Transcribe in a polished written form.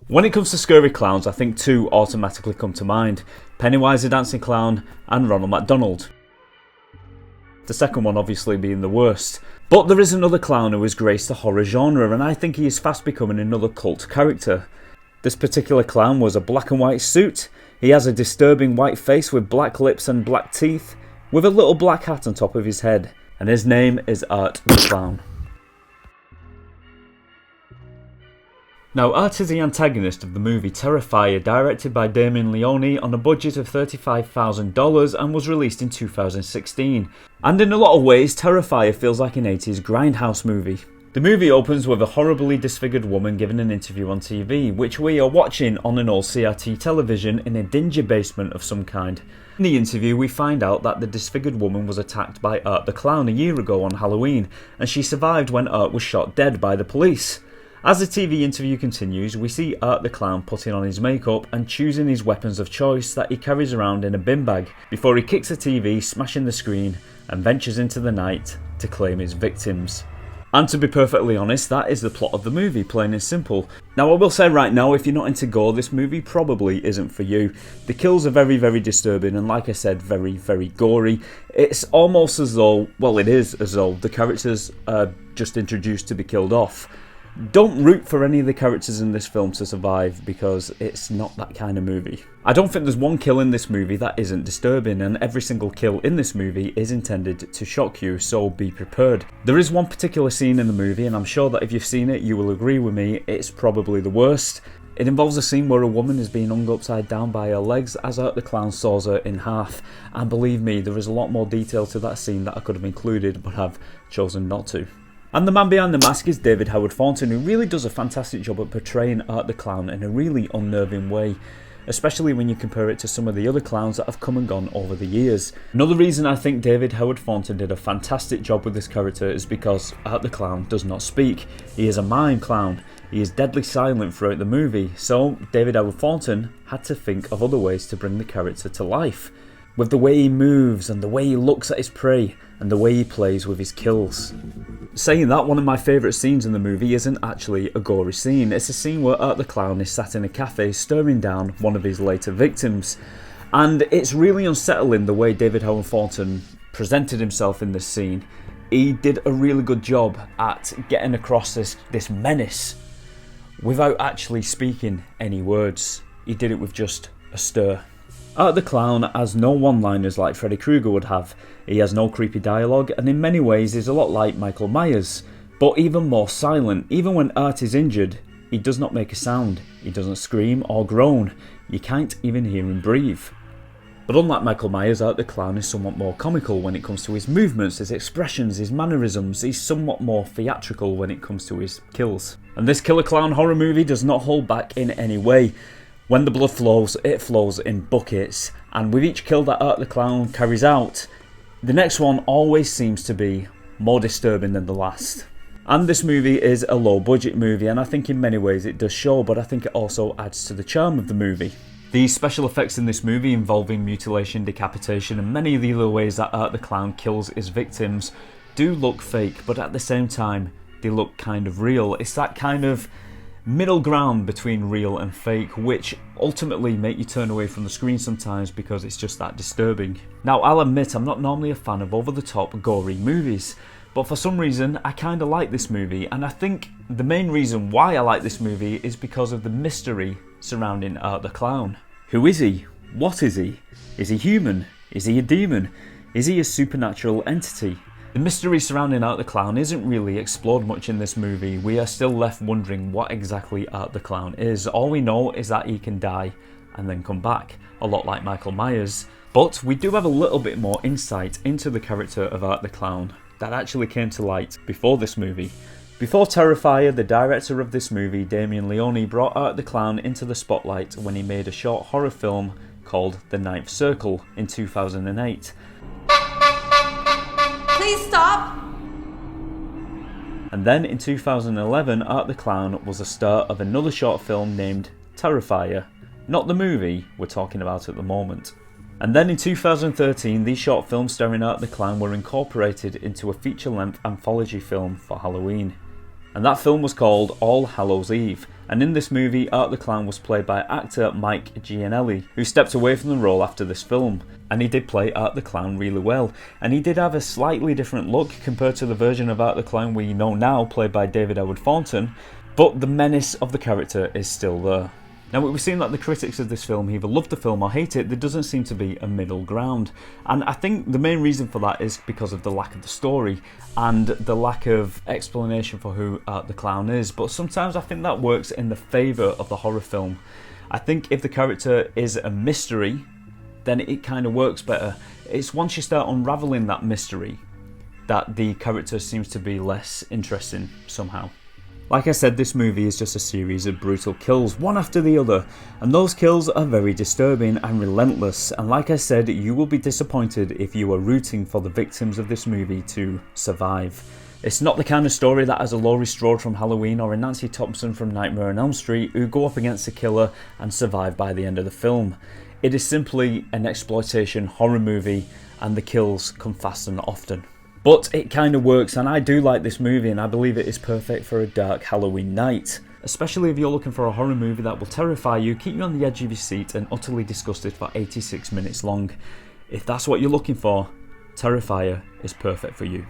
When it comes to scary clowns, I think two automatically come to mind: Pennywise the Dancing Clown and Ronald McDonald. The second one obviously being the worst. But there is another clown who has graced the horror genre, and I think he is fast becoming another cult character. This particular clown wears a black and white suit. He has a disturbing white face with black lips and black teeth, with a little black hat on top of his head, and his name is Art the Clown. Now, Art is the antagonist of the movie Terrifier, directed by Damien Leone on a budget of $35,000 and was released in 2016. And in a lot of ways, Terrifier feels like an 80s grindhouse movie. The movie opens with a horribly disfigured woman giving an interview on TV, which we are watching on an old CRT television in a dingy basement of some kind. In the interview, we find out that the disfigured woman was attacked by Art the Clown a year ago on Halloween, and she survived when Art was shot dead by the police. As the TV interview continues, we see Art the Clown putting on his makeup and choosing his weapons of choice that he carries around in a bin bag, before he kicks the TV, smashing the screen, and ventures into the night to claim his victims. And to be perfectly honest, that is the plot of the movie, plain and simple. Now, I will say right now, if you're not into gore, this movie probably isn't for you. The kills are very, very disturbing, and like I said, very, very gory. It's almost as though, well, it is as though the characters are just introduced to be killed off. Don't root for any of the characters in this film to survive, because it's not that kind of movie. I don't think there's one kill in this movie that isn't disturbing, and every single kill in this movie is intended to shock you, so be prepared. There is one particular scene in the movie, and I'm sure that if you've seen it, you will agree with me, it's probably the worst. It involves a scene where a woman is being hung upside down by her legs as Art the Clown saws her in half, and believe me, there is a lot more detail to that scene that I could have included, but have chosen not to. And the man behind the mask is David Howard Thornton, who really does a fantastic job at portraying Art the Clown in a really unnerving way, especially when you compare it to some of the other clowns that have come and gone over the years. Another reason I think David Howard Thornton did a fantastic job with this character is because Art the Clown does not speak. He is a mime clown. He is deadly silent throughout the movie, so David Howard Thornton had to think of other ways to bring the character to life, with the way he moves and the way he looks at his prey and the way he plays with his kills. Saying that, one of my favourite scenes in the movie isn't actually a gory scene. It's a scene where Art the Clown is sat in a cafe staring down one of his later victims. And it's really unsettling the way David Howard Thornton presented himself in this scene. He did a really good job at getting across this menace without actually speaking any words. He did it with just a stare. Art the Clown has no one-liners like Freddy Krueger would have. He has no creepy dialogue, and in many ways is a lot like Michael Myers, but even more silent. Even when Art is injured, he does not make a sound. He doesn't scream or groan. You can't even hear him breathe. But unlike Michael Myers, Art the Clown is somewhat more comical when it comes to his movements, his expressions, his mannerisms. He's somewhat more theatrical when it comes to his kills. And this killer clown horror movie does not hold back in any way. When the blood flows, it flows in buckets, and with each kill that Art the Clown carries out, the next one always seems to be more disturbing than the last. And this movie is a low budget movie, and I think in many ways it does show, but I think it also adds to the charm of the movie. The special effects in this movie involving mutilation, decapitation, and many of the other ways that Art the Clown kills his victims do look fake, but at the same time they look kind of real. It's that kind of middle ground between real and fake, which ultimately make you turn away from the screen sometimes because it's just that disturbing. Now, I'll admit I'm not normally a fan of over-the-top gory movies, but for some reason I kinda like this movie, and I think the main reason why I like this movie is because of the mystery surrounding Art the Clown. Who is he? What is he? Is he human? Is he a demon? Is he a supernatural entity? The mystery surrounding Art the Clown isn't really explored much in this movie. We are still left wondering what exactly Art the Clown is. All we know is that he can die and then come back, a lot like Michael Myers. But we do have a little bit more insight into the character of Art the Clown that actually came to light before this movie. Before Terrifier, the director of this movie, Damien Leone, brought Art the Clown into the spotlight when he made a short horror film called The Ninth Circle in 2008. Please stop! And then in 2011, Art the Clown was the star of another short film named Terrifier, not the movie we're talking about at the moment. And then in 2013, these short films starring Art the Clown were incorporated into a feature-length anthology film for Halloween. And that film was called All Hallows Eve, And in this movie, Art the Clown was played by actor Mike Gianelli, who stepped away from the role after this film. And he did play Art the Clown really well, and he did have a slightly different look compared to the version of Art the Clown we know now, played by David Howard Thornton, but the menace of the character is still there. Now, we've seen that the critics of this film either love the film or hate it. There doesn't seem to be a middle ground. And I think the main reason for that is because of the lack of the story and the lack of explanation for who Art the Clown is. But sometimes I think that works in the favour of the horror film. I think if the character is a mystery, then it kind of works better. It's once you start unravelling that mystery that the character seems to be less interesting somehow. Like I said, this movie is just a series of brutal kills, one after the other, and those kills are very disturbing and relentless, and like I said, you will be disappointed if you are rooting for the victims of this movie to survive. It's not the kind of story that has a Laurie Strode from Halloween or a Nancy Thompson from Nightmare on Elm Street who go up against a killer and survive by the end of the film. It is simply an exploitation horror movie, and the kills come fast and often. But it kind of works, and I do like this movie, and I believe it is perfect for a dark Halloween night. Especially if you're looking for a horror movie that will terrify you, keep you on the edge of your seat and utterly disgusted for 86 minutes long. If that's what you're looking for, Terrifier is perfect for you.